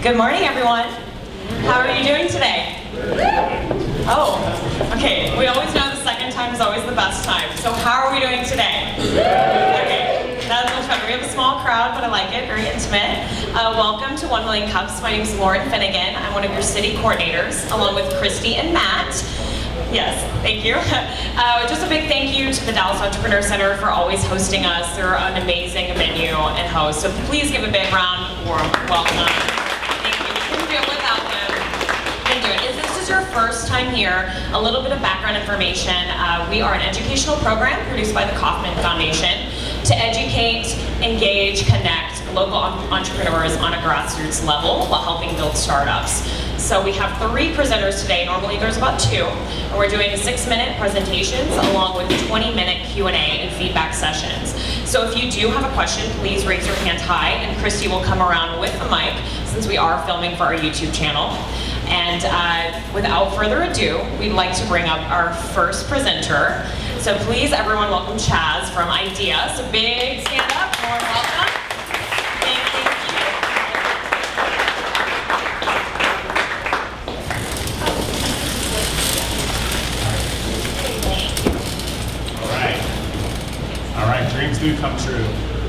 Good morning, everyone. How are you doing today? Oh, okay. We always know the second time is always the best time. So how are we doing today? Okay, that's much fun. We have a small crowd, but I like it. Very intimate. Welcome to 1 Million Cups. My name is Lauren Finnegan. I'm one of your city coordinators, along with Christy and Matt. Yes, thank you. Just a big thank you to the Dallas Entrepreneur Center for always hosting us. They're an amazing venue and host. So please give a big round of warm welcome. Thank you. We couldn't do it without them. We couldn't do it. If this is your first time here, a little bit of background information. We are an educational program produced by the Kauffman Foundation to educate, engage, connect local entrepreneurs on a grassroots level while helping build startups. So we have 3 presenters today. Normally there's about 2. And we're doing 6-minute presentations along with 20-minute Q&A and feedback sessions. So if you do have a question, please raise your hand high and Christy will come around with the mic since we are filming for our YouTube channel. And without further ado, we'd like to bring up our first presenter. So please everyone welcome Chaz from IDEA. So big stand up, more welcome. Thank you. All right, dreams do come true.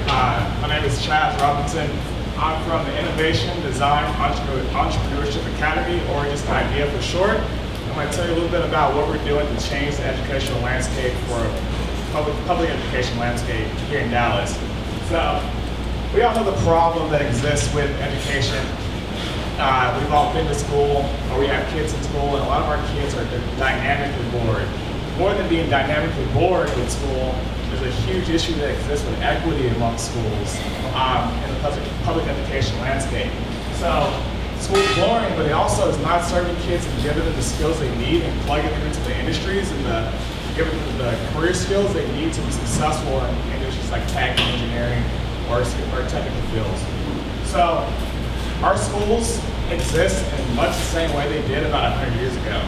My name is Chaz Robinson. I'm from the Innovation Design Entrepreneurship Academy, or just IDEA for short. I'm going to tell you a little bit about what we're doing to change the educational landscape for public education landscape here in Dallas. So, we all know the problem that exists with education. We've all been to school, or we have kids in school, and a lot of our kids are dynamically bored. More than being dynamically bored with school, there's a huge issue that exists with equity among schools in the public education landscape. So, school's boring, but it also is not serving kids and giving them the skills they need and plugging them into the industries and giving them the career skills they need to be successful in industries like tech, engineering, or technical fields. So, our schools exist in much the same way they did about 100 years ago.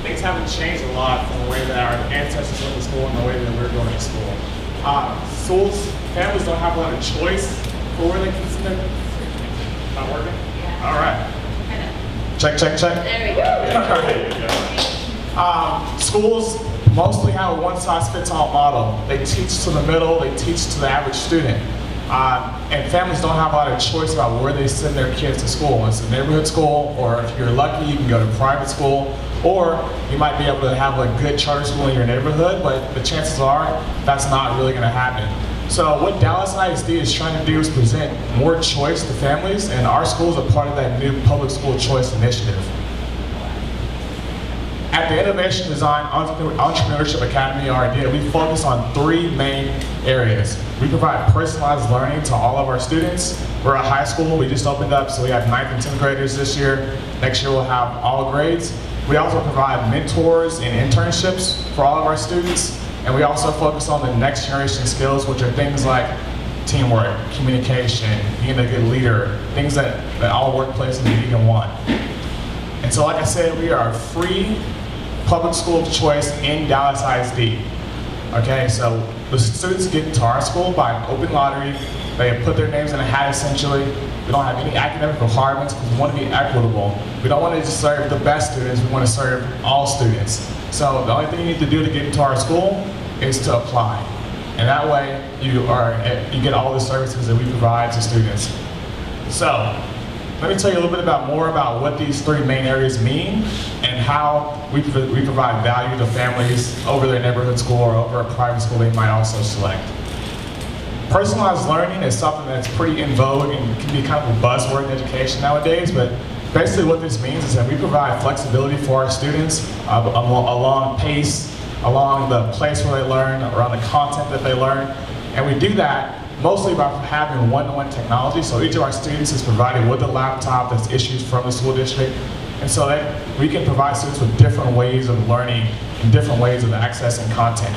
Things haven't changed a lot from the way that our ancestors went to school and the way that we're going to school. Families don't have a lot of choice for where they can send their... Not working? Yeah. All right. Check, check, check. There we go. All right. Schools mostly have a one-size-fits-all model. They teach to the middle, they teach to the average student. And families don't have a lot of choice about where they send their kids to school. It's a neighborhood school, or if you're lucky, you can go to private school, or you might be able to have a good charter school in your neighborhood, but the chances are that's not really going to happen. So what Dallas ISD is trying to do is present more choice to families, and our school is a part of that new public school choice initiative. At the Innovation Design Entrepreneurship Academy, or IDEA, we focus on 3 main areas. We provide personalized learning to all of our students. We're a high school, we just opened up, so we have 9th and 10th graders this year. Next year we'll have all grades. We also provide mentors and internships for all of our students. And we also focus on the next generation skills, which are things like teamwork, communication, being a good leader, things that all workplaces need and want. And so like I said, we are a free public school of choice in Dallas ISD. Okay, so the students get into our school by open lottery. They put their names in a hat essentially. We don't have any academic requirements because we want to be equitable. We don't want to just serve the best students, we want to serve all students. So the only thing you need to do to get into our school is to apply. And that way you get all the services that we provide to students. So let me tell you a little bit more about what these 3 main areas mean and how we provide value to families over their neighborhood school or over a private school they might also select. Personalized learning is something that's pretty in vogue and can be kind of a buzzword in education nowadays, but basically what this means is that we provide flexibility for our students along pace, along the place where they learn, around the content that they learn, and we do that mostly by having one-to-one technology. So each of our students is provided with a laptop that's issued from the school district, and so that we can provide students with different ways of learning and different ways of accessing content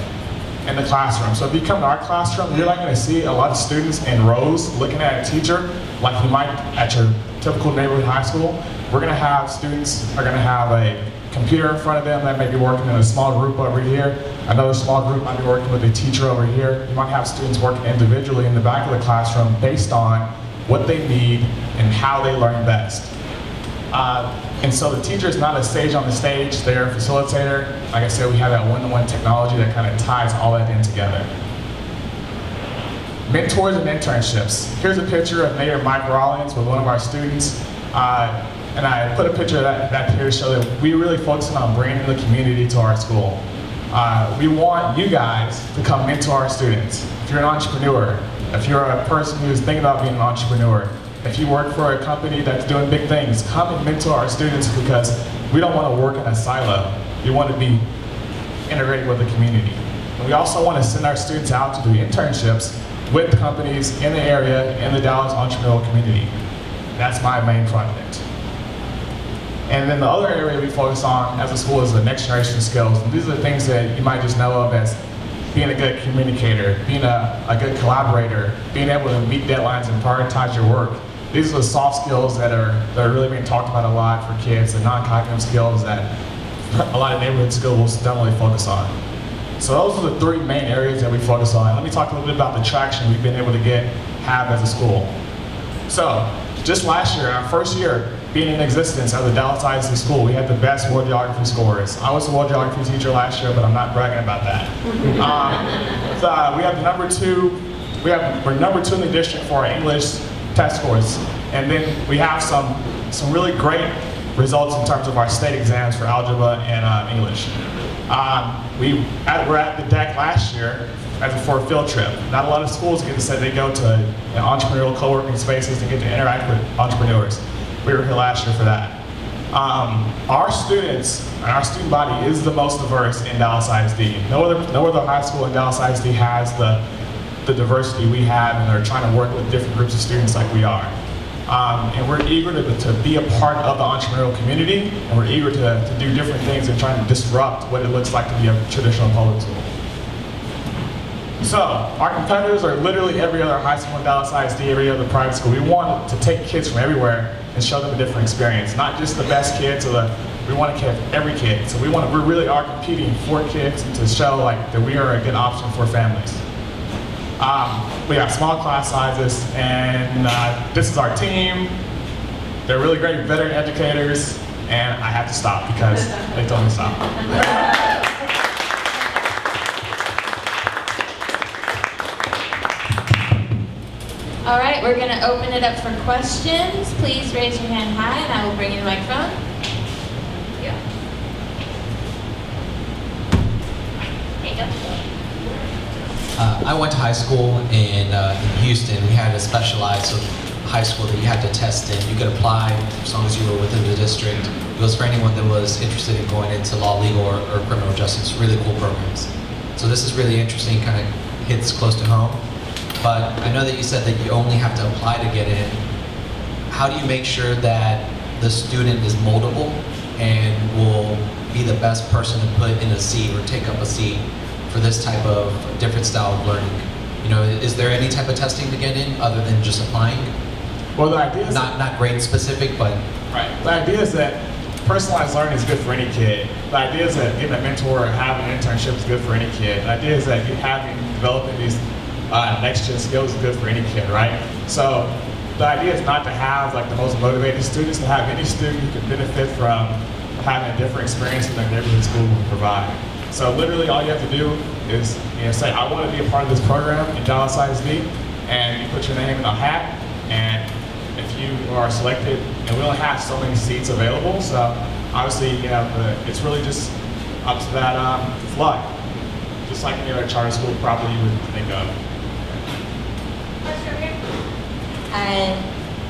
in the classroom. So if you come to our classroom, you're not going to see a lot of students in rows looking at a teacher like you might at your typical neighborhood high school. We're going to have students are going to have a computer in front of them that may be working in a small group over here. Another small group might be working with a teacher over here. You might have students working individually in the back of the classroom based on what they need and how they learn best. And so the teacher is not a sage on the stage, they're a facilitator. Like I said, we have that one-to-one technology that kind of ties all that in together. Mentors and internships. Here's a picture of Mayor Mike Rollins with one of our students. And I put a picture of that here to show that we really focus on bringing the community to our school. We want you guys to come mentor our students. If you're an entrepreneur, if you're a person who's thinking about being an entrepreneur, if you work for a company that's doing big things, come and mentor our students because we don't want to work in a silo. We want to be integrated with the community. And we also want to send our students out to do internships with companies in the area, in the Dallas entrepreneurial community. That's my main project. And then the other area we focus on as a school is the next generation skills. And these are the things that you might just know of as being a good communicator, being a good collaborator, being able to meet deadlines and prioritize your work. These are the soft skills that are really being talked about a lot for kids, the non-cognitive skills that a lot of neighborhood schools don't really focus on. So those are the three main areas that we focus on. Let me talk a little bit about the traction we've been able to have as a school. So just last year, our first year being in existence as a Dallas ISD school, we had the best world geography scores. I was the world geography teacher last year, but I'm not bragging about that. We have we're number 2 in the district for our English test scores. And then we have some really great results in terms of our state exams for algebra and English. We're at the deck last year for a field trip. Not a lot of schools get to say they go to entrepreneurial co-working spaces and get to interact with entrepreneurs. We were here last year for that. Our students and our student body is the most diverse in Dallas ISD. No other high school in Dallas ISD has the diversity we have, and they're trying to work with different groups of students like we are. And we're eager to be a part of the entrepreneurial community, and we're eager to do different things and trying to disrupt what it looks like to be a traditional public school. So, our competitors are literally every other high school in Dallas ISD, every other private school. We want to take kids from everywhere and show them a different experience. Not just the best kids, we want to catch every kid. So we really are competing for kids and to show that we are a good option for families. We have small class sizes, and this is our team. They're really great veteran educators, and I have to stop because they told me to stop. All right, we're going to open it up for questions. Please raise your hand high, and I will bring you the microphone. Yeah. There you go. I went to high school in Houston. We had a specialized high school that you had to test in. You could apply as long as you were within the district. It was for anyone that was interested in going into law, legal, or criminal justice. Really cool programs. So this is really interesting, kind of hits close to home. But I know that you said that you only have to apply to get in. How do you make sure that the student is moldable and will be the best person to put in a seat or take up a seat for this type of different style of learning? You know, is there any type of testing to get in other than just applying? Well, the idea is not grade specific, but right. The idea is that personalized learning is good for any kid. The idea is that getting a mentor or having an internship is good for any kid. The idea is that developing these next-gen skills is good for any kid, right? So the idea is not to have the most motivated students, to have any student who can benefit from having a different experience than their neighborhood school will provide. So literally all you have to do is say, I want to be a part of this program in Dallas ISD, and you put your name in a hat, and if you are selected, and we only have so many seats available, so obviously it's really just up to that luck, just like any other charter school probably you would think of.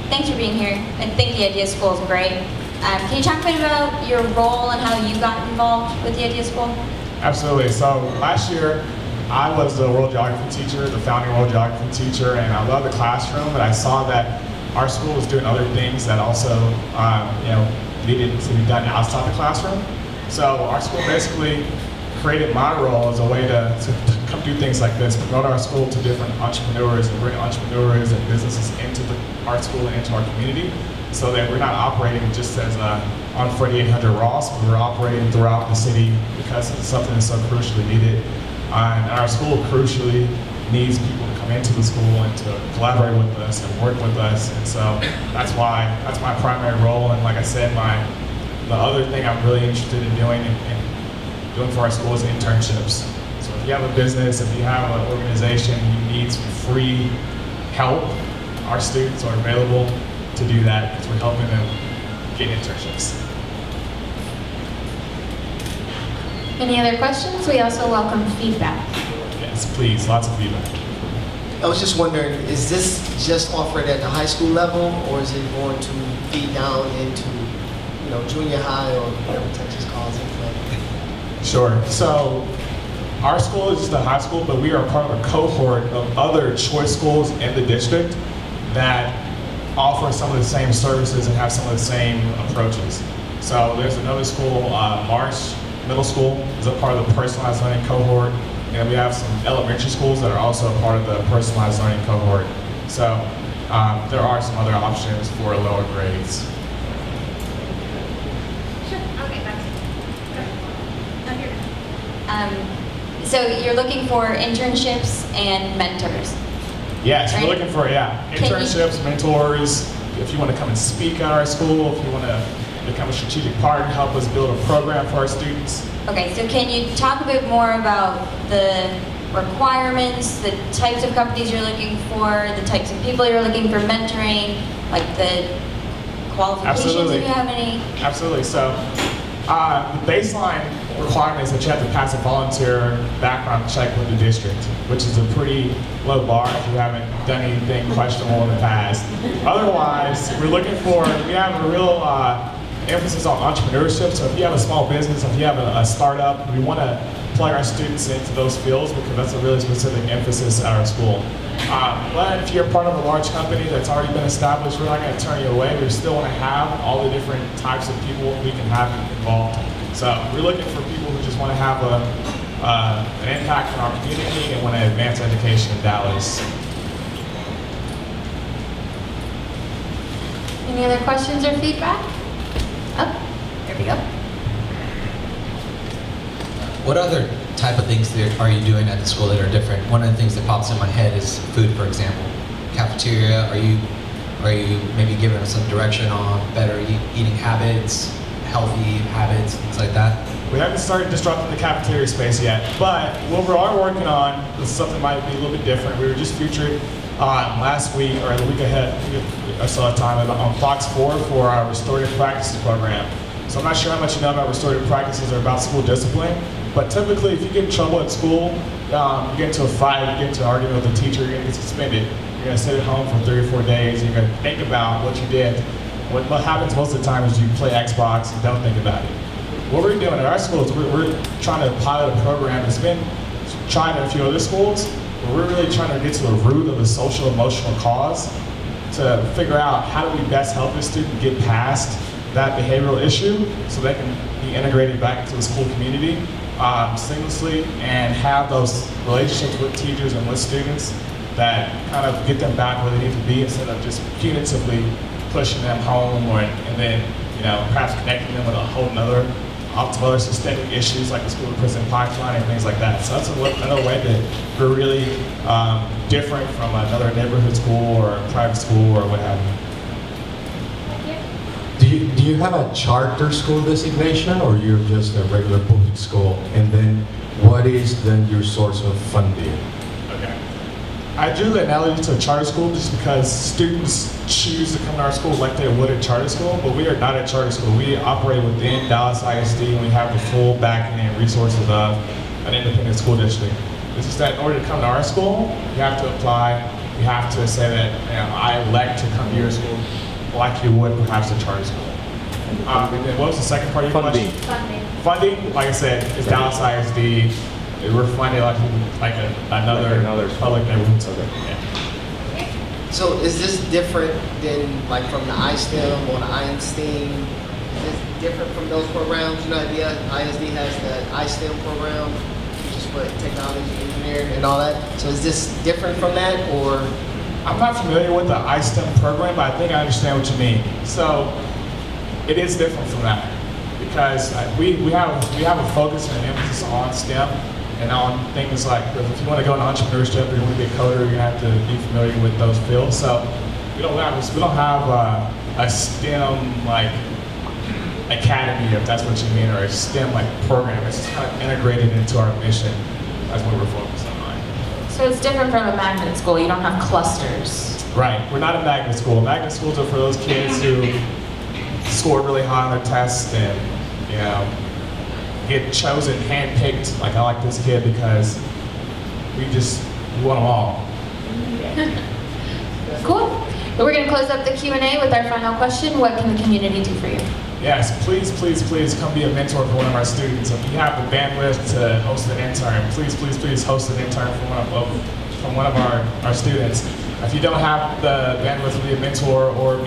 Thanks for being here. I think the Idea School is great. Can you talk a bit about your role and how you got involved with the Idea School? Absolutely. So last year, I was the world geography teacher, the founding world geography teacher, and I love the classroom, but I saw that our school was doing other things that also needed to be done outside the classroom. So our school basically created my role as a way to come do things like this, promote our school to different entrepreneurs and bring entrepreneurs and businesses into our school and into our community, so that we're not operating just as on 4800 Ross, but we're operating throughout the city because it's something that's so crucially needed. And our school crucially needs people to come into the school and to collaborate with us and work with us. And so that's my primary role. And like I said, the other thing I'm really interested in doing and doing for our school is internships. So if you have a business, if you have an organization, you need some free help, our students are available to do that because we're helping them get internships. Any other questions? We also welcome feedback. Yes, please, lots of feedback. I was just wondering, is this just offered at the high school level, or is it going to be down into, junior high or whatever Texas calls it? Sure. So our school is just a high school, but we are part of a cohort of other choice schools in the district that offer some of the same services and have some of the same approaches. So there's another school, Marsh Middle School, is a part of the personalized learning cohort, and we have some elementary schools that are also a part of the personalized learning cohort. So there are some other options for lower grades. Sure. Okay, that's So you're looking for internships and mentors. Yes, Right. we're looking for internships, mentors. If you want to come and speak at our school, if you want to become a strategic partner, help us build a program for our students. Okay, so can you talk a bit more about the requirements, the types of companies you're looking for, the types of people you're looking for mentoring, like the qualifications, Absolutely. if you have any? Absolutely. So the baseline requirement is that you have to pass a volunteer background check with the district, which is a pretty low bar if you haven't done anything questionable in the past. Otherwise, we have a real emphasis on entrepreneurship. So if you have a small business, if you have a startup, we want to plug our students into those fields because that's a really specific emphasis at our school. But if you're part of a large company that's already been established, we're not going to turn you away. We still want to have all the different types of people we can have involved. So we're looking for people who just want to have an impact on our community and want to advance education in Dallas. Any other questions or feedback? Oh, there we go. What other type of things are you doing at the school that are different? One of the things that pops in my head is food, for example. Cafeteria, are you maybe giving us some direction on better eating habits, healthy habits, things like that? We haven't started disrupting the cafeteria space yet, but what we are working on is something that might be a little bit different. We were just featured last week or the week ahead, I saw a time on Fox 4 for our restorative practices program. So I'm not sure how much you know about restorative practices or about school discipline, but typically if you get in trouble at school, you get into a fight, you get into an argument with a teacher, you're going to get suspended. You're going to sit at home for 3 or 4 days, and you're going to think about what you did. What happens most of the time is you play Xbox and don't think about it. What we're doing at our school is we're trying to pilot a program that's been tried in a few other schools, but we're really trying to get to the root of the social emotional cause to figure out how do we best help this student get past that behavioral issue so they can be integrated back into the school community seamlessly and have those relationships with teachers and with students that kind of get them back where they need to be instead of just punitively pushing them home and then perhaps connecting them with a whole nother other systemic issues like the school to prison pipeline and things like that. So that's another way that we're really different from another neighborhood school or a private school or what have you. Do you have a charter school designation, or you're just a regular public school? And then what is then your source of funding? Okay. I drew the analogy to a charter school just because students choose to come to our school like they would at charter school, but we are not a charter school. We operate within Dallas ISD and we have the full backing and resources of an independent school district. It's just that in order to come to our school, you have to apply. You have to say that I elect to come to your school like you would perhaps a charter school. And then what was the second part of your question? Funding, like I said, is Dallas ISD. We're funded like another public neighborhood school. Yeah. So is this different than like from the iSTEM or the Einstein? Is this different from those programs? You know, the ISD has the iSTEM program, which is for technology, engineering, and all that. So is this different from that, or? I'm not familiar with the iSTEM program, but I think I understand what you mean. So it is different from that because we have a focus and an emphasis on STEM, and on things like, if you want to go into entrepreneurship or you want to be a coder, you have to be familiar with those fields. So we don't have a STEM like academy, if that's what you mean, or a STEM like program. It's just kind of integrated into our mission. That's what we're focused on. So it's different from a magnet school. You don't have clusters. Right. We're not a magnet school. Magnet schools are for those kids who scored really high on their tests and, you know, get chosen, handpicked. Like, I like this kid because we want them all. Cool. But we're going to close up the Q&A with our final question. What can the community do for you? Yes, please, please, please come be a mentor for one of our students. If you have the bandwidth to host an intern, please, please, please host an intern from one of our students. If you don't have the bandwidth to be a mentor or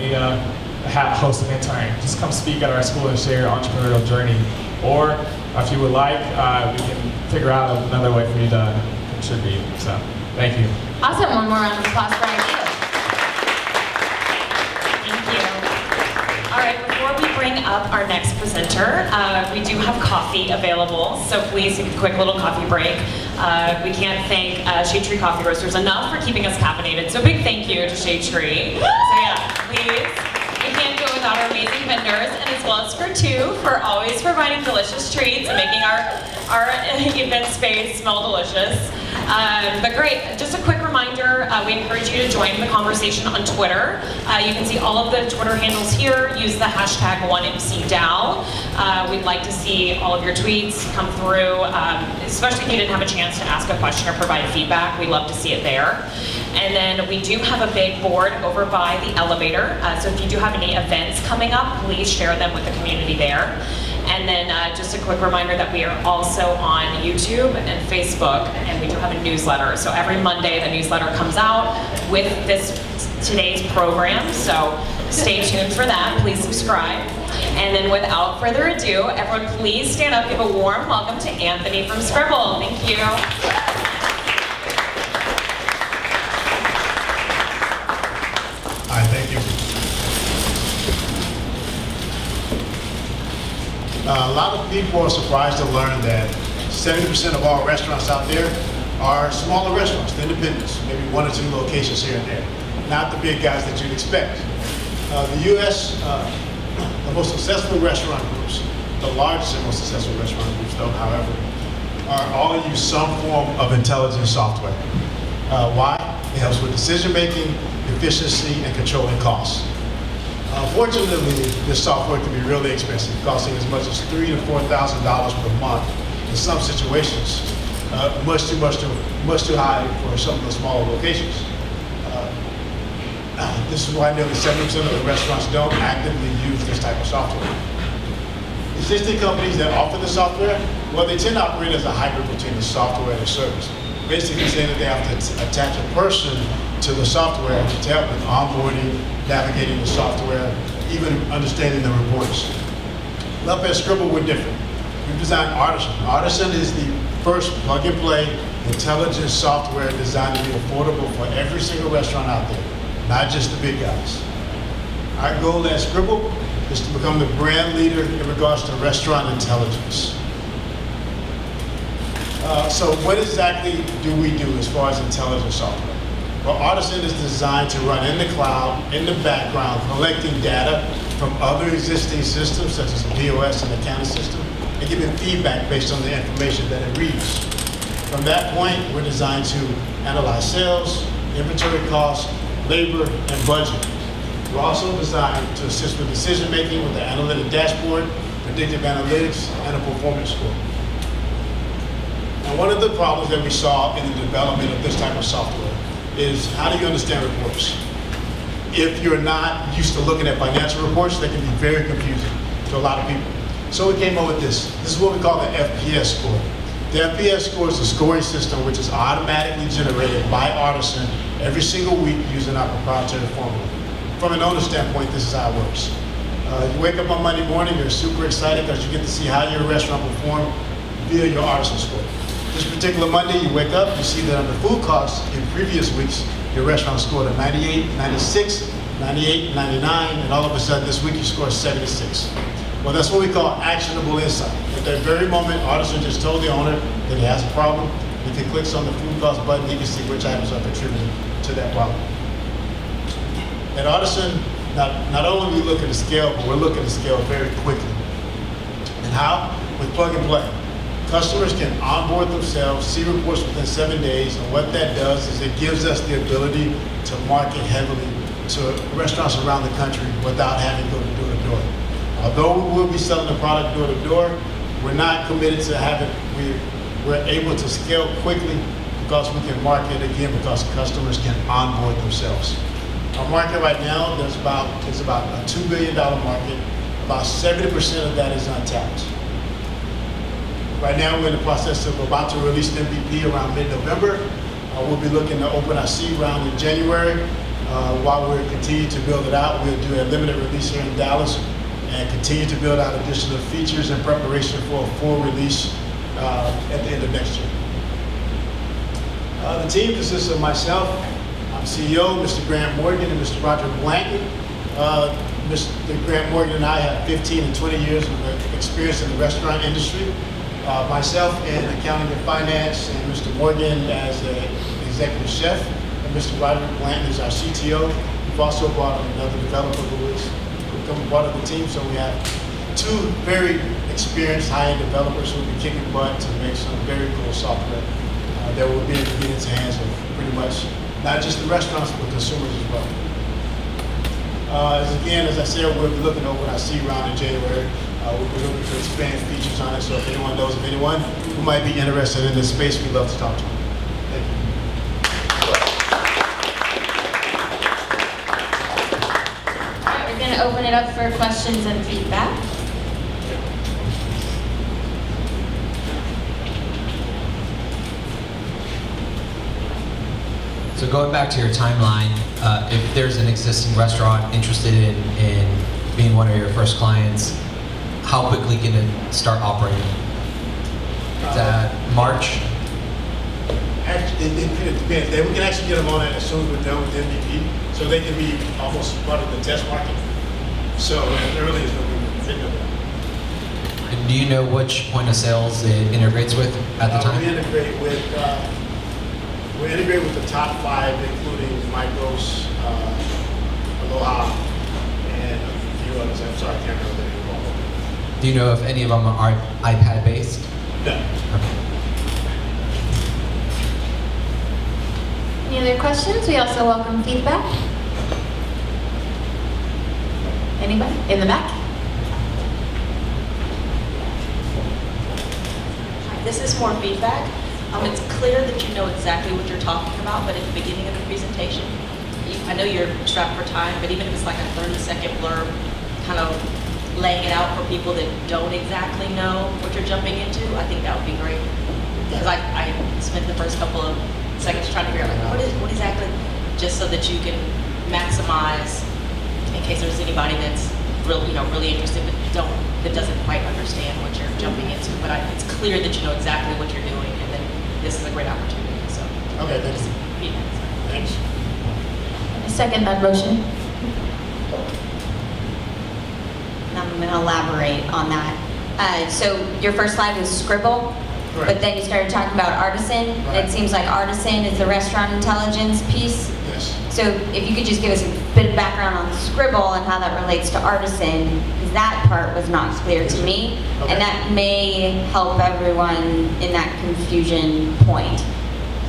host an intern, just come speak at our school and share your entrepreneurial journey. Or if you would like, we can figure out another way for you to contribute. So, thank you. Awesome. One more round of applause for ideas. Thank you. All right, before we bring up our next presenter, we do have coffee available, so please take a quick little coffee break. We can't thank Shade Tree Coffee Roasters enough for keeping us caffeinated, so big thank you to Shade Tree. So yeah, please. We can't do it without our amazing vendors, and as well as for always providing delicious treats and making our event space smell delicious. But great, just a quick reminder, we encourage you to join the conversation on Twitter. You can see all of the Twitter handles here. Use the hashtag 1MCDAO. We'd like to see all of your tweets come through, especially if you didn't have a chance to ask a question or provide feedback. We'd love to see it there. And then we do have a big board over by the elevator. So if you do have any events coming up, please share them with the community there. And then just a quick reminder that we are also on YouTube and Facebook, and we do have a newsletter. So every Monday the newsletter comes out with today's program. So stay tuned for that. Please subscribe. And then without further ado, everyone please stand up. Give a warm welcome to Anthony from Skrible. Thank you. Hi, thank you. A lot of people are surprised to learn that 70% of all restaurants out there are smaller restaurants, the independents, maybe 1 or 2 locations here and there, not the big guys that you'd expect. The U.S., the most successful restaurant groups, the largest and most successful restaurant groups, though, however, all use some form of intelligence software. Why? It helps with decision making, efficiency, and controlling costs. Unfortunately, this software can be really expensive, costing as much as $3,000 to $4,000 per month. In some situations, much too high for some of the smaller locations. This is why nearly 70% of the restaurants don't actively use this type of software. Existing companies that offer the software, well, they tend to operate as a hybrid between the software and the service. Basically saying that they have to attach a person to the software to help with onboarding, navigating the software, even understanding the reports. Up at Skrible, we're different. We've designed Artisan. Artisan is the first plug-and-play intelligence software designed to be affordable for every single restaurant out there, not just the big guys. Our goal at Skrible is to become the brand leader in regards to restaurant intelligence. So what exactly do we do as far as intelligence software? Well, Artisan is designed to run in the cloud, in the background, collecting data from other existing systems, such as the POS and accounting system, and giving feedback based on the information that it reads. From that point, we're designed to analyze sales, inventory costs, labor, and budget. We're also designed to assist with decision-making with the analytic dashboard, predictive analytics, and a performance score. And one of the problems that we saw in the development of this type of software is, how do you understand reports? If you're not used to looking at financial reports, they can be very confusing to a lot of people. So we came up with this. This is what we call the FPS score. The FPS score is a scoring system which is automatically generated by Artisan every single week using our proprietary formula. From an owner standpoint, this is how it works. You wake up on Monday morning, you're super excited because you get to see how your restaurant performed via your Artisan score. This particular Monday, you wake up, you see that under food costs in previous weeks, your restaurant scored a 98, 96, 98, 99, and all of a sudden this week you score 76. Well, that's what we call actionable insight. At that very moment, Artisan just told the owner that he has a problem. If he clicks on the food cost button, he can see which items are contributing to that problem. At Artisan, not only are we looking to scale, but we're looking to scale very quickly. And how? With plug and play. Customers can onboard themselves, see reports within 7 days, and what that does is it gives us the ability to market heavily to restaurants around the country without having to go to door to door. Although we will be selling the product door to door, we're not committed to having, we're able to scale quickly because we can market again because customers can onboard themselves. Our market right now, is about a $2 billion market. About 70% of that is untapped. Right now, we're in the process of about to release an MVP around mid-November. We'll be looking to open our seed round in January. While we're continuing to build it out, we'll do a limited release here in Dallas and continue to build out additional features in preparation for a full release at the end of next year. The team consists of myself, I'm CEO, Mr. Grant Morgan, and Mr. Roger Blanton. Mr. Grant Morgan and I have 15 and 20 years of experience in the restaurant industry. Myself in accounting and finance, and Mr. Morgan as an executive chef, and Mr. Roger Blanton is our CTO. We've also brought on another developer who is becoming part of the team, so we have two very experienced high-end developers who will be kicking butt to make some very cool software that will be able to get into the hands of pretty much not just the restaurants, but consumers as well. As I said, we'll be looking over our seed round in January. We'll be looking to expand features on it, so if anyone knows of anyone who might be interested in this space, we'd love to talk to them. Thank you. All right, we're going to open it up for questions and feedback. So going back to your timeline, if there's an existing restaurant interested in being one of your first clients, how quickly can it start operating? Is that March? Actually, it depends. We can actually get them on it as soon as we're done with MVP, so they can be almost part of the test market. So as early as we fit them. And do you know which point of sales it integrates with at the time? We integrate with the top 5, including Micros, Aloha, and a few others. I'm sorry, I can't remember the name of all of them. Do you know if any of them are iPad based? No. Okay. Any other questions? We also welcome feedback. Anybody? In the back? This is more feedback. It's clear that you know exactly what you're talking about, but at the beginning of the presentation, I know you're strapped for time, but even if it's like a 30-second blurb, kind of laying it out for people that don't exactly know what you're jumping into, I think that would be great. Because I spent the first couple of seconds trying to figure out like what exactly, just so that you can maximize in case there's anybody that's really interested that doesn't quite understand what you're jumping into. But it's clear that you know exactly what you're doing, and that this is a great opportunity. So Okay, thanks. Thanks. I second that motion. I'm going to elaborate on that. So your first slide was Skrible, Correct. but then you started talking about Artisan. Right. It seems like Artisan is the restaurant intelligence piece. Yes. So if you could just give us a bit of background on Skrible and how that relates to Artisan, because that part was not clear to me, Okay. and that may help everyone in that confusion point.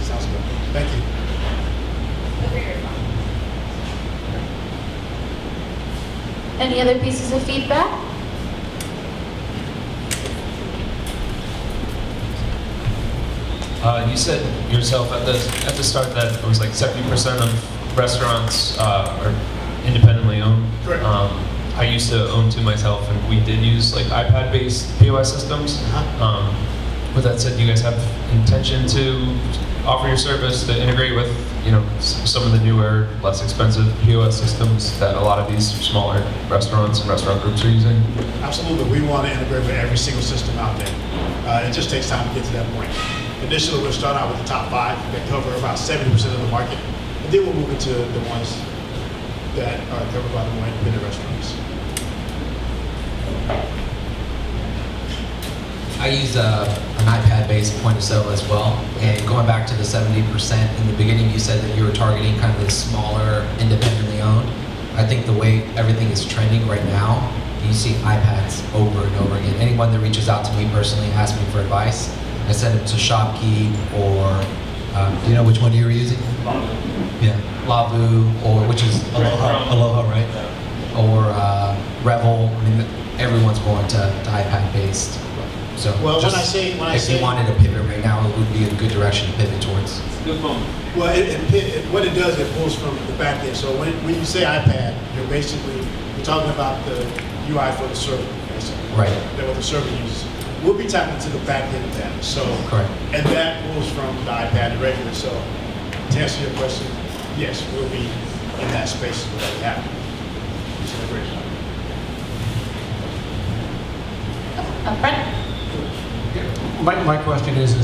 Sounds good. Thank you. Any other pieces of feedback? You said yourself at the start that it was like 70% of restaurants are independently owned. Correct. I used to own two myself, and we did use like iPad-based POS systems. With that said, do you guys have intention to offer your service to integrate with, some of the newer, less expensive POS systems that a lot of these smaller restaurants and restaurant groups are using? Absolutely. We want to integrate with every single system out there. It just takes time to get to that point. Initially, we'll start out with the top 5 that cover about 70% of the market, and then we'll move into the ones that are covered by the more independent restaurants. I use an iPad-based point of sale as well. And going back to the 70%, in the beginning you said that you were targeting kind of the smaller, independently owned. I think the way everything is trending right now, you see iPads over and over again. Anyone that reaches out to me personally and asks me for advice, I send them to ShopKeep or, do you know which one you were using? Yeah, Lavu, or which is Aloha, right? Or Revel. I mean, everyone's going to iPad-based. So Well, just if you wanted to pivot right now, it would be a good direction to pivot towards. Well, what it does, it pulls from the back end. So when you say iPad, you're talking about the UI for the server, basically. Right. That what the server uses. We'll be tapping into the back end of that. So, Correct. And that pulls from the iPad regular. So to answer your question, yes, we'll be in that space where that happen. It's a great job. Up front. My question is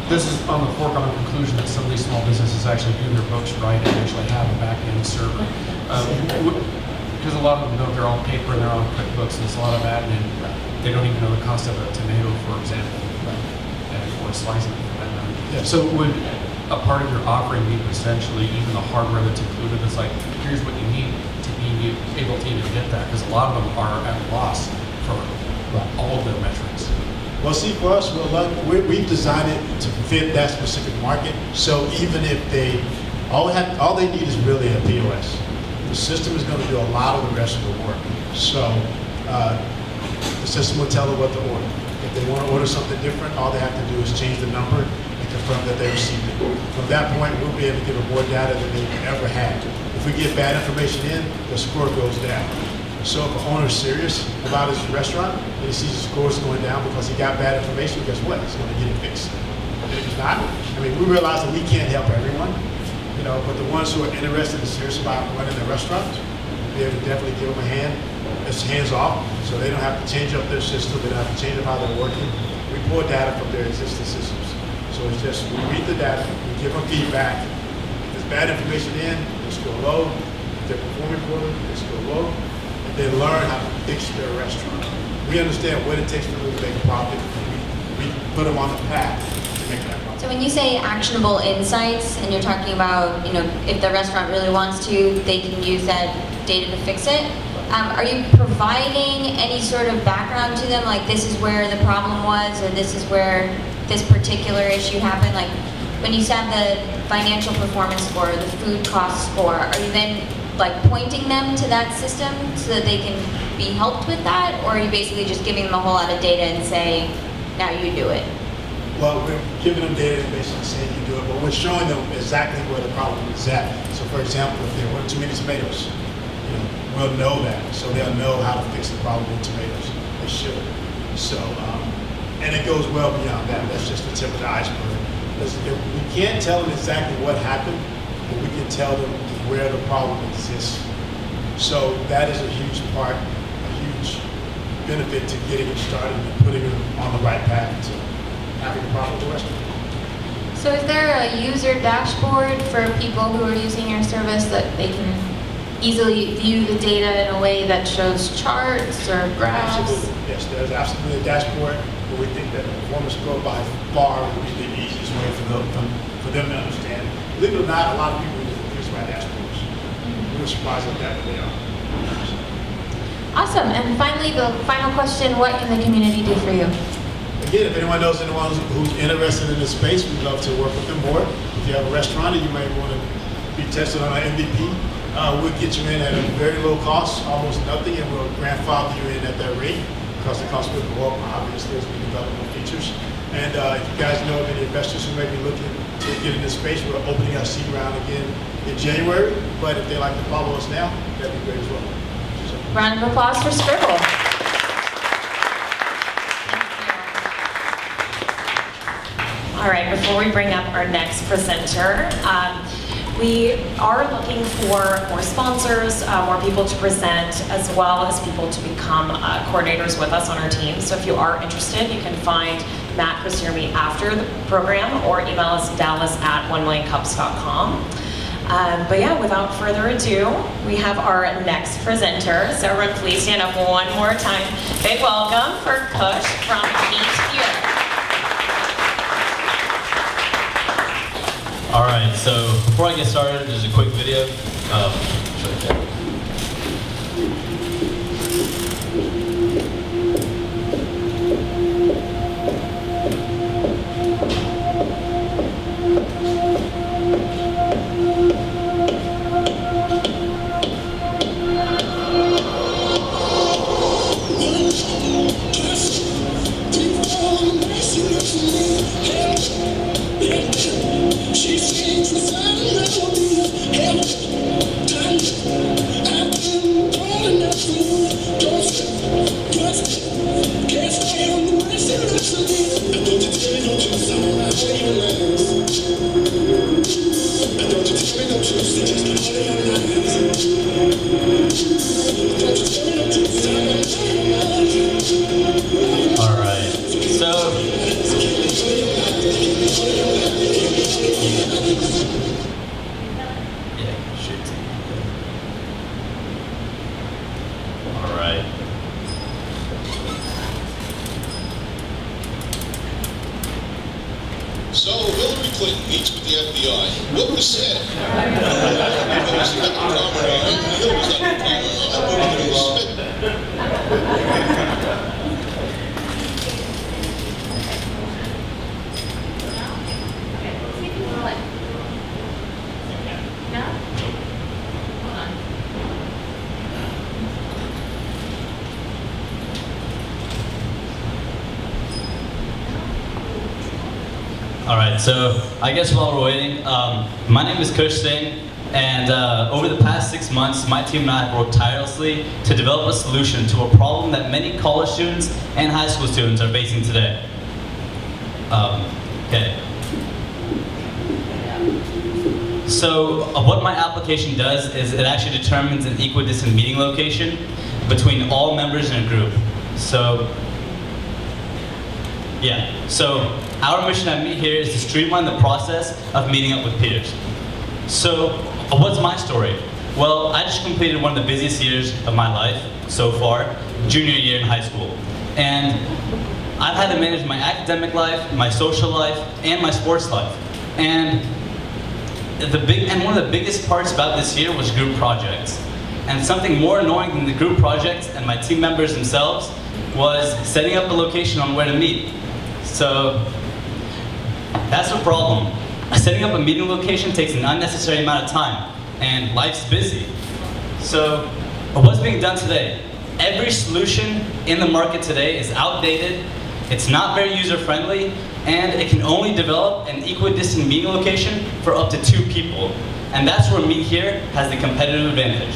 this is on the foregone conclusion that some of these small businesses actually do their books right and actually have a back-end server. Because a lot of them know their own paper and their own QuickBooks, and there's a lot of admin. They don't even know the cost of a tomato, for example, or slicing it for that matter. Yes. So would a part of your offering be essentially even the hardware that's included? It's like, here's what you need to be able to even get that, because a lot of them are at a loss for all of their metrics. Well, see, for us, we've designed it to fit that specific market. So even if all they need is really a POS. The system is going to do a lot of the rest of the work. So the system will tell them what to order. If they want to order something different, all they have to do is change the number and confirm that they received it. From that point, we'll be able to give them more data than they've ever had. If we get bad information in, the score goes down. So if an owner is serious about his restaurant and he sees his scores going down because he got bad information, guess what? He's going to get it fixed. And if he's not, I mean, we realize that we can't help everyone, but the ones who are interested and serious about running their restaurants, we have to definitely give them a hand. It's hands off, so they don't have to change up their system. They don't have to change up how they're working. We pull data from their existing systems. So it's just, we read the data, we give them feedback. If there's bad information in, they score low. If they're performing poorly, they score low. They learn how to fix their restaurant. We understand what it takes for them to make a profit. We put them on the path to make that profit. So when you say actionable insights, and you're talking about, if the restaurant really wants to, they can use that data to fix it. Are you providing any sort of background to them, like this is where the problem was, or this is where this particular issue happened? Like when you said the financial performance score, the food cost score, are you then pointing them to that system so that they can be helped with that, or are you basically just giving them a whole lot of data and saying, now you do it? Well, we're giving them data and basically saying you do it, but we're showing them exactly where the problem is at. So for example, if there were too many tomatoes, we'll know that, so they'll know how to fix the problem with tomatoes. They should. So, and it goes well beyond that. That's just the tip of the iceberg. We can't tell them exactly what happened, but we can tell them where the problem exists. So that is a huge part, a huge benefit to getting it started and putting them on the right path to having a profitable restaurant. So is there a user dashboard for people who are using your service that they can easily view the data in a way that shows charts or graphs? Absolutely. Yes, there's absolutely a dashboard, but we think that the performance score by far would be the easiest way for them to understand. Believe it or not, a lot of people use things by dashboards. We were surprised at that, but they are. Awesome. And finally, the final question, what can the community do for you? Again, if anyone knows anyone who's interested in this space, we'd love to work with them more. If you have a restaurant and you might want to be tested on our MVP, we'll get you in at a very low cost, almost nothing, and we'll grandfather you in at that rate because the cost will go up, obviously, as we develop more features. And if you guys know of any investors who may be looking to get in this space, we're opening our seed round again in January. But if they like to follow us now, that'd be great as well. Round of applause for Skrible. All right, before we bring up our next presenter, we are looking for more sponsors, more people to present, as well as people to become coordinators with us on our team. So if you are interested, you can find Matt, Christy, or me after the program, or email us dallas@1millioncups.com. But yeah, without further ado, we have our next presenter. So everyone please stand up one more time. Big welcome for Kush from meetHere. All right, so before I get started, there's a quick video. All right, so yeah, shoot. All right. So Hillary Clinton meets with the FBI. What was said? It was not the primary. It was not the primary. It was All right, so I guess while we're waiting, my name is Kush Singh, and over the past 6 months, my team and I have worked tirelessly to develop a solution to a problem that many college students and high school students are facing today. Okay. So what my application does is it actually determines an equidistant meeting location between all members in a group. So, yeah, so our mission at meetHere is to streamline the process of meeting up with peers. So, what's my story? Well, I just completed one of the busiest years of my life so far, junior year in high school. And I've had to manage my academic life, my social life, and my sports life. And one of the biggest parts about this year was group projects. And something more annoying than the group projects and my team members themselves was setting up a location on where to meet. So, that's the problem. Setting up a meeting location takes an unnecessary amount of time, and life's busy. So, what's being done today? Every solution in the market today is outdated, it's not very user-friendly, and it can only develop an equidistant meeting location for up to 2 people. And that's where meetHere has the competitive advantage.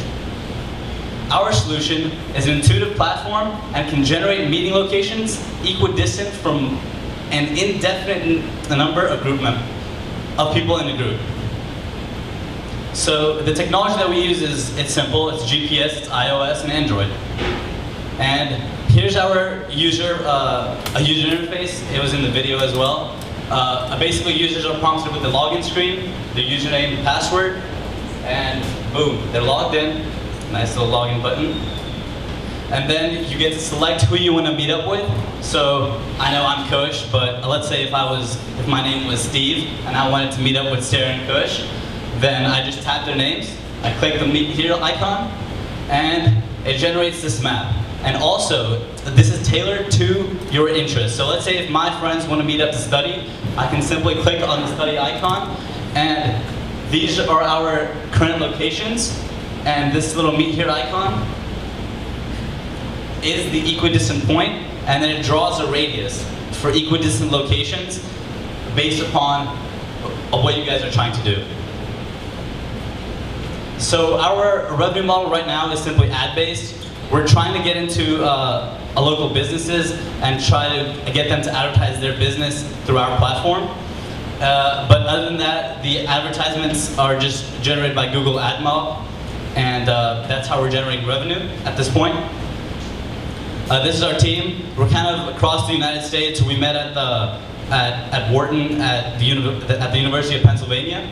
Our solution is an intuitive platform and can generate meeting locations equidistant from an indefinite number of of people in a group. So the technology that we use it's simple. It's GPS, it's iOS, and Android. And here's our a user interface. It was in the video as well. Basically, users are prompted with the login screen, their username, and password, and boom, they're logged in. Nice little login button. And then you get to select who you want to meet up with. So I know I'm Kush, but let's say if my name was Steve and I wanted to meet up with Sarah and Kush, then I just tap their names, I click the meetHere icon, and it generates this map. And also, this is tailored to your interests. So let's say if my friends want to meet up to study, I can simply click on the study icon, and these are our current locations, and this little meetHere icon is the equidistant point, and then it draws a radius for equidistant locations based upon what you guys are trying to do. So our revenue model right now is simply ad-based. We're trying to get into local businesses and try to get them to advertise their business through our platform. But other than that, the advertisements are just generated by Google AdMob, and that's how we're generating revenue at this point. This is our team. We're kind of across the United States. We met at Wharton at the University of Pennsylvania.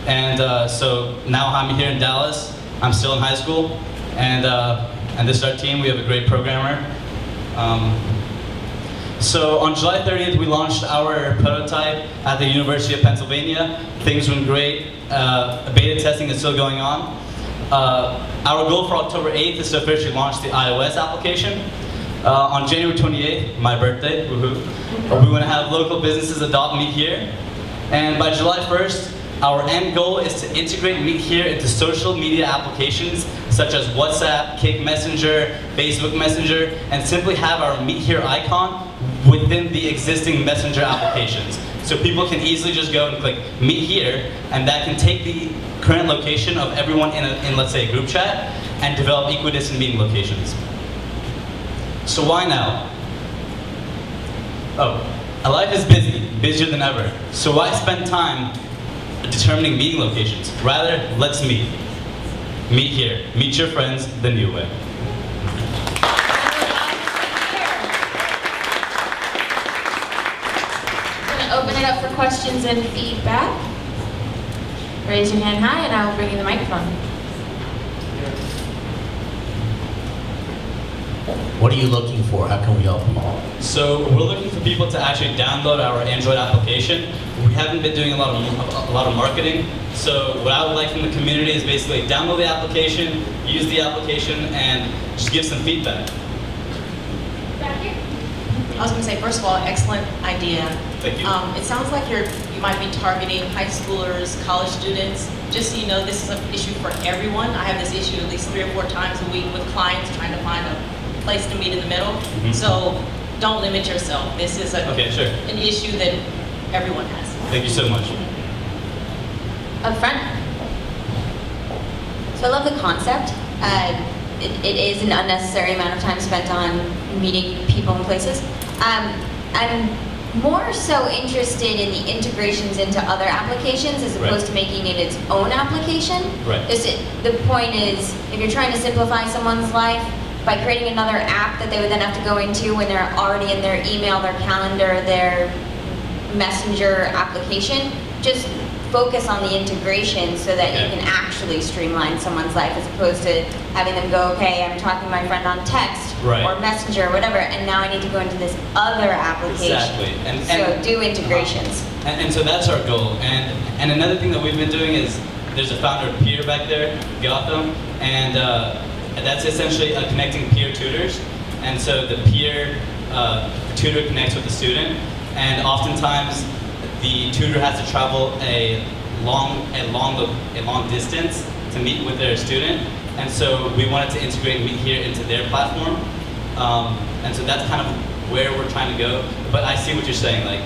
And so now I'm here in Dallas. I'm still in high school, and this is our team. We have a great programmer. So on July 30th, we launched our prototype at the University of Pennsylvania. Things went great. Beta testing is still going on. Our goal for October 8th is to officially launch the iOS application. On January 28th, my birthday, woohoo, we want to have local businesses adopt meetHere. And by July 1st, our end goal is to integrate meetHere into social media applications such as WhatsApp, Kick Messenger, Facebook Messenger, and simply have our meetHere icon within the existing Messenger applications. So people can easily just go and click meetHere, and that can take the current location of everyone in let's say, a group chat, and develop equidistant meeting locations. So why now? Oh, our life is busy, busier than ever. So why spend time determining meeting locations? Rather, let's meet. meetHere. Meet your friends the new way. Open it up for questions and feedback. Raise your hand high and I will bring you the microphone. What are you looking for? How can we help you? So we're looking for people to actually download our Android application. We haven't been doing a lot of marketing. So what I would like from the community is basically download the application, use the application, and just give some feedback. Back here. I was going to say, first of all, excellent idea. Thank you. It sounds like you might be targeting high schoolers, college students. Just so you know, this is an issue for everyone. I have this issue at least 3 or 4 times a week with clients trying to find a place to meet in the middle. Mm-hmm. So don't limit yourself. This is an issue that everyone has. Thank you so much. Up front. So I love the concept. It is an unnecessary amount of time spent on meeting people in places. I'm more so interested in the integrations into other applications as opposed to making it its own application. Right. The point is, if you're trying to simplify someone's life by creating another app that they would then have to go into when they're already in their email, their calendar, their messenger application, just focus on the integration so that you can actually streamline someone's life as opposed to having them go, okay, I'm talking to my friend on text or messenger or whatever, and now I need to go into this other application. Exactly. So do integrations. And so that's our goal. And another thing that we've been doing is, there's a founder of Peer back there, Gotham, and that's essentially connecting peer tutors. And so the peer tutor connects with the student, and oftentimes the tutor has to travel a long distance to meet with their student, and so we wanted to integrate meetHere into their platform, and so that's kind of where we're trying to go. But I see what you're saying, like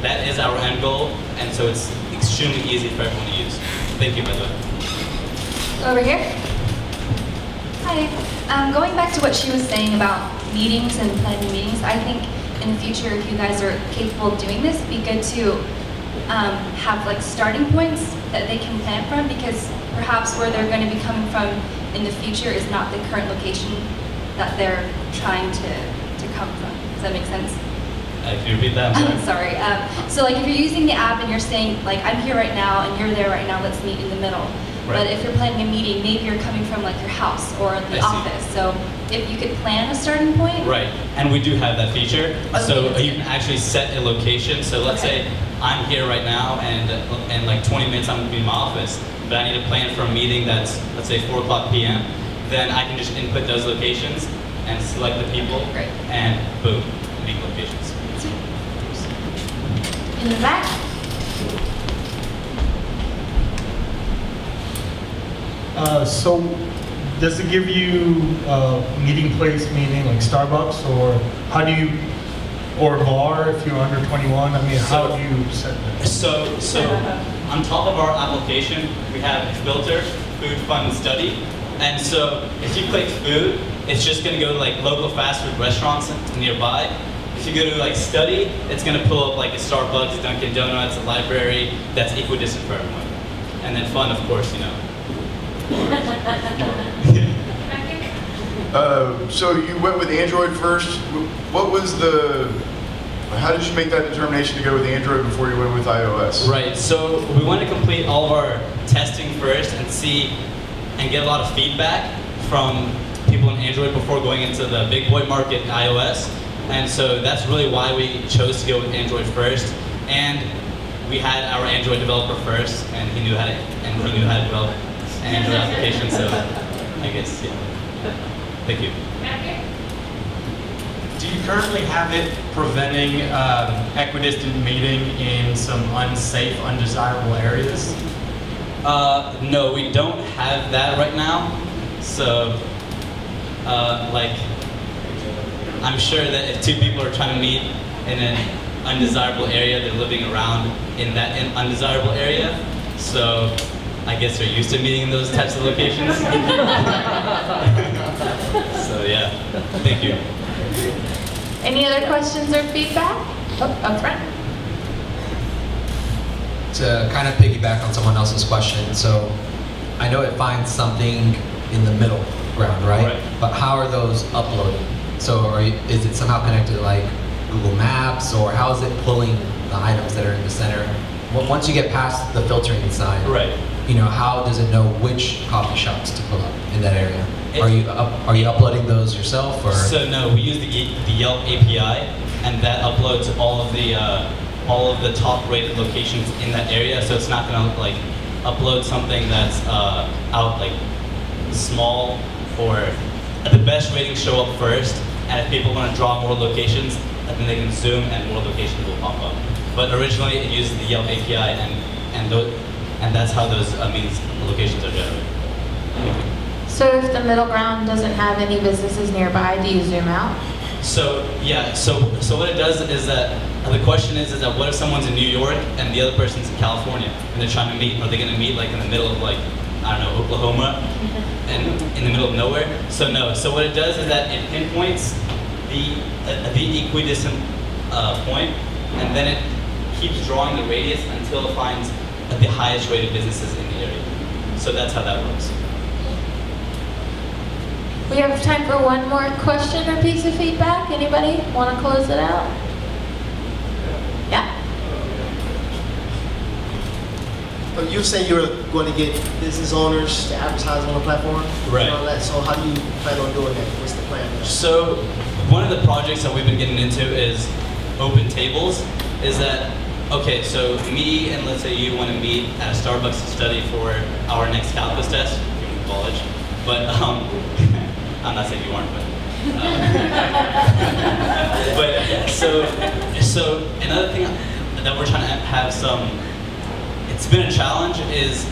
that is our end goal, and so it's extremely easy for everyone to use. Thank you, by the way. Over here. Hi. Going back to what she was saying about meetings and planning meetings, I think in the future, if you guys are capable of doing this, it'd be good to have like starting points that they can plan from, because perhaps where they're going to be coming from in the future is not the current location that they're trying to come from. Does that make sense? Can you repeat that? I'm sorry. So like if you're using the app and you're saying like I'm here right now and you're there right now, let's meet in the middle. But if you're planning a meeting, maybe you're coming from like your house or the office. So if you could plan a starting point. Right, and we do have that feature. So you can actually set a location. So let's say I'm here right now, and in like 20 minutes I'm going to be in my office, but I need to plan for a meeting that's, let's say, 4 o'clock p.m. Then I can just input those locations and select the people, and boom, meeting locations. In the back. So does it give you meeting place, meaning like Starbucks, or how do you, or bar if you're under 21? I mean, how do you set that? So on top of our application, we have a filter, food, fun, and study. And so if you click food, it's just going to go to like local fast food restaurants nearby. If you go to like study, it's going to pull up like a Starbucks, Dunkin' Donuts, a library that's equidistant for everyone. And then fun, of course, you know. So you went with Android first. What was the How did you make that determination to go with Android before you went with iOS? Right, so we want to complete all of our testing first and see and get a lot of feedback from people in Android before going into the big boy market iOS. And so that's really why we chose to go with Android first. And we had our Android developer first, and he knew how to develop an Android application. So I guess, yeah. Thank you. Do you currently have it preventing equidistant meeting in some unsafe, undesirable areas? No, we don't have that right now. So, like, I'm sure that if two people are trying to meet in an undesirable area, they're living around in that undesirable area. So, I guess they're used to meeting in those types of locations. So, yeah, thank you. Any other questions or feedback? Oh, up front. To kind of piggyback on someone else's question, so I know it finds something in the middle ground, right? But how are those uploaded? So is it somehow connected to like Google Maps, or how is it pulling the items that are in the center? Once you get past the filtering side, you know, how does it know which coffee shops to pull up in that area? Are you uploading those yourself, or? So no, we use the Yelp API, and that uploads all of the top-rated locations in that area. So it's not gonna like upload something that's out like small, or the best ratings show up first. And if people want to draw more locations, then they can zoom, and more locations will pop up. But originally, it uses the Yelp API, and that's how those locations are generated. So if the middle ground doesn't have any businesses nearby, do you zoom out? So yeah, so what it does is that the question is that what if someone's in New York and the other person's in California, and they're trying to meet? Are they going to meet like in the middle of like, I don't know, Oklahoma, and in the middle of nowhere? So no. So what it does is that it pinpoints the equidistant point, and then it keeps drawing the radius until it finds the highest rated businesses in the area. So that's how that works. We have time for one more question or piece of feedback. Anybody want to close it out? Yeah? You were saying you were going to get business owners to advertise on the platform? Right. And all that. So how do you plan on doing that? What's the plan? So one of the projects that we've been getting into is open tables. Is that, okay, so me and let's say you want to meet at a Starbucks to study for our next calculus test in college. But I'm not saying you weren't, but so another thing that we're trying to have it's been a challenge, is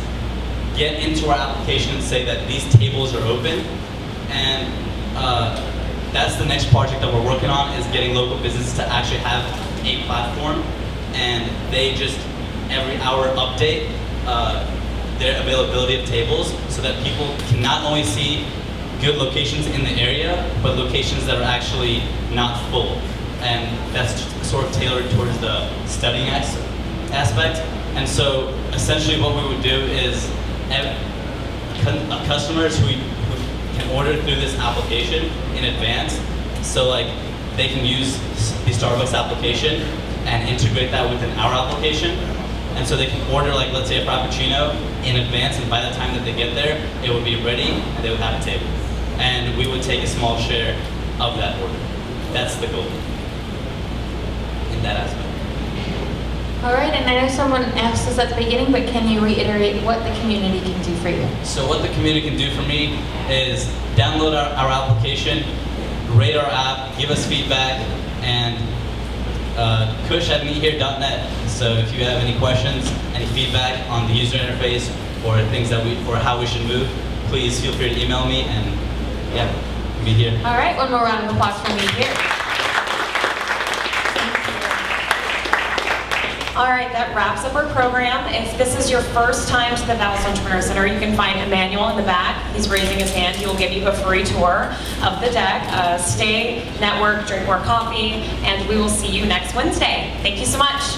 get into our application and say that these tables are open, and that's the next project that we're working on, is getting local businesses to actually have a platform, and they just every hour update their availability of tables, so that people can not only see good locations in the area, but locations that are actually not full. And that's sort of tailored towards the studying aspect. And so essentially what we would do is customers who can order through this application in advance, so like they can use the Starbucks application and integrate that within our application. And so they can order, like, let's say a Frappuccino in advance, and by the time that they get there, it would be ready and they would have a table. And we would take a small share of that order. That's the goal in that aspect. All right, and I know someone asked us at the beginning, but can you reiterate what the community can do for you? So what the community can do for me is download our application, rate our app, give us feedback, and kush@meethere.net. So if you have any questions, any feedback on the user interface, or things that or how we should move, please feel free to email me, and yeah, meetHere. All right, one more round of applause for meetHere. All right, that wraps up our program. If this is your first time to the Dallas Entrepreneur Center, you can find Emmanuel in the back. He's raising his hand. He will give you a free tour of the deck. Stay, network, drink more coffee, and we will see you next Wednesday. Thank you so much.